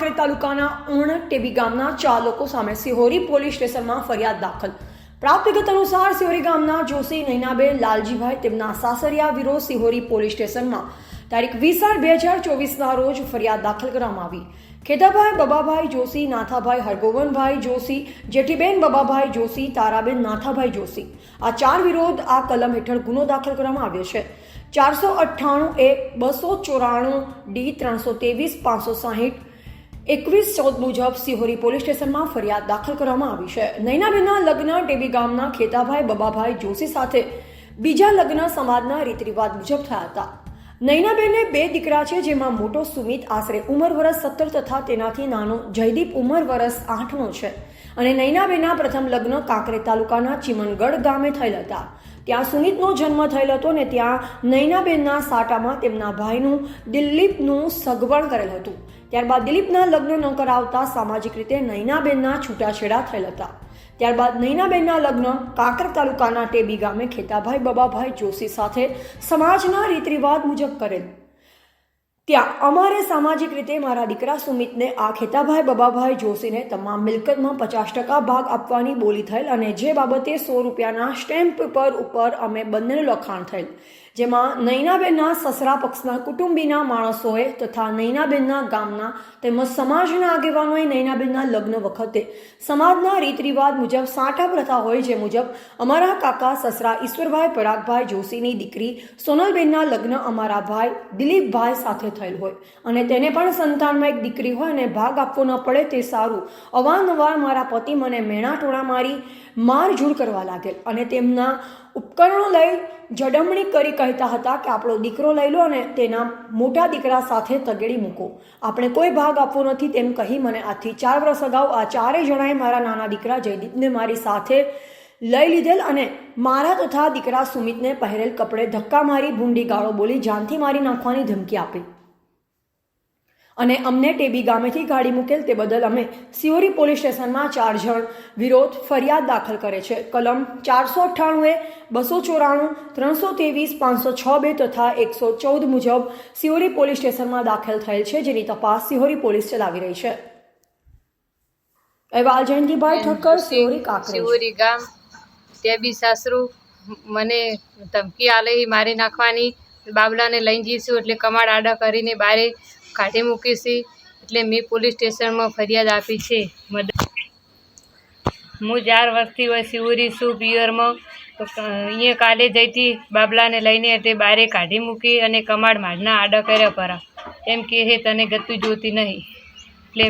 કાંકરેજ તાલુકાના ઉણ ટેબી ગામના 4 લોકો સામે સિહોરી પોલીસ સ્ટેશનમાં ફરિયાદ દાખલ। પ્રાપ્ત વિગત અનુસાર સિહોરી ગામના જોશી નૈનાબેન લાલજીભાઈ તેમના સાસરિયા વિરોધ સિહોરી પોલીસ સ્ટેશનમાં તારીખ 20/8/2024ના રોજ ફરિયાદ દાખલ કરવામાં આવી। ખેતાભાઈ બબાભાઈ જોશી, નાથાભાઈ હરગોવનભાઈ જોશી, જેઠીબેન બબાભાઈ જોશી, તારાબેન નાથાભાઈ જોશી આ 4 વિરોધ આ કલમ હેઠળ ગુનો દાખલ કરવામાં આવ્યો છે। 498A294D323 560 2114 મુજબ સિહોરી પોલીસ સ્ટેશનમાં ફરિયાદ દાખલ કરવામાં આવી છે। નૈનાબેનના લગ્ન ટેબી ગામના ખેતાભાઈ બબાભાઈ જોશી સાથે બીજા લગ્ન સમાજના રીત રિવાજ મુજબ થયા હતા। નૈનાબેનને 2 દીકરા છે, જેમાં મોટો સુમિત આશરે ઉંમર વર્ષ 17 તથા તેનાથી નાનો જયદીપ ઉંમર વર્ષ 8નો છે અને નૈનાબેનના પ્રથમ લગ્ન કાંકરેજ તાલુકાના ચીમનગઢ ગામે થયેલ હતા। ત્યાં સુમિતનો જન્મ થયેલ હતો અને ત્યાં નૈનાબેનના સાટામાં તેમના ભાઈનું દિલીપનું સગવડ કરેલ હતું। ત્યારબાદ દિલીપના લગ્ન ન કરાવતા સામાજિક રીતે નૈનાબેનના છૂટાછેડા થયેલ હતા। ત્યારબાદ નૈનાબેનના લગ્ન કાંકરેજ તાલુકાના ટેબી ગામે ખેતાભાઈ બબાભાઈ જોશી સાથે સમાજના રીત રિવાજ મુજબ કરેલ। ત્યાં અમારે સામાજિક રીતે મારા દીકરા સુમિતને આ ખેતાભાઈ બબાભાઈ જોશીને તમામ મિલકતમાં 50% ભાગ આપવાની બોલી થયેલ અને જે બાબતે 100 રૂપિયાના સ્ટેમ્પ પેપર ઉપર અમે બંનેનું લખાણ થયેલ, જેમાં નૈનાબેનના સસરા પક્ષના કુટુંબીના માણસોએ તથા નૈનાબેનના ગામના તેમજ સમાજના આગેવાનોએ નૈનાબેનના લગ્ન વખતે સમાજના રીત રિવાજ મુજબ સાંઠા પ્રથા હોય જે મુજબ અમારા કાકા સસરા ઈશ્વરભાઈ પરાગભાઈ જોશીની દીકરી સોનલબેનના લગ્ન અમારા ભાઈ દિલીપભાઈ સાથે થયેલ હોય અને તેને પણ સંતાનમાં એક દીકરી હોય અને ભાગ આપવો ન પડે તે સારું અવારનવાર મારા પતિ મને મેણા ટોણા મારી મારઝૂડ કરવા લાગેલ અને તેમના ઉપકરણો લઈ જડમણી કરી કહેતા હતા કે આપણો દીકરો લઈ લો અને તેના મોટા દીકરા સાથે તગેડી મૂકો, આપણે કોઈ ભાગ આપવો નથી તેમ કહી મને આજથી 4 વર્ષ અગાઉ આ 4 જણાએ મારા નાના દીકરા જયદીપને મારી સાથે લઈ લીધેલ અને મારા તથા દીકરા સુમિતને પહેરેલ કપડે ધક્કા મારી ભૂંડી ગાળો બોલી જાનથી મારી નાખવાની ધમકી આપી અને અમને ટેબી ગામેથી ગાડી મૂકેલ। તે બદલ અમે સિહોરી પોલીસ સ્ટેશનમાં 4 જણ વિરોધ ફરિયાદ દાખલ કરે છે। કલમ 498A294 323 506 તથા 114 મુજબ સિહોરી પોલીસ સ્ટેશનમાં દાખલ થયેલ છે, જેની તપાસ સિહોરી પોલીસ ચલાવી રહી છે। અહેવાલ જયંતિભાઈ ઠક્કર, સિહોરી કાંકરેજ। સિહોરી ગામ ટેબી સાસરું મને ધમકી આલે મારી નાખવાની, બાબલાને લઈ જઈશું એટલે કમાડ આડા કરીને બારે કાઢી મૂકીશી એટલે મેં પોલીસ સ્ટેશનમાં ફરિયાદ આપી છે। હું 4 વર્ષથી હોય સિહોરી છું પિયરમાં, તો અહીંયા કાલે જઈતી બાબલાને લઈને એટલે બારે કાઢી મૂકી અને કમાડ મારના આડા કર્યા પરા એમ કે તને ગતું જોતી નહીં એટલે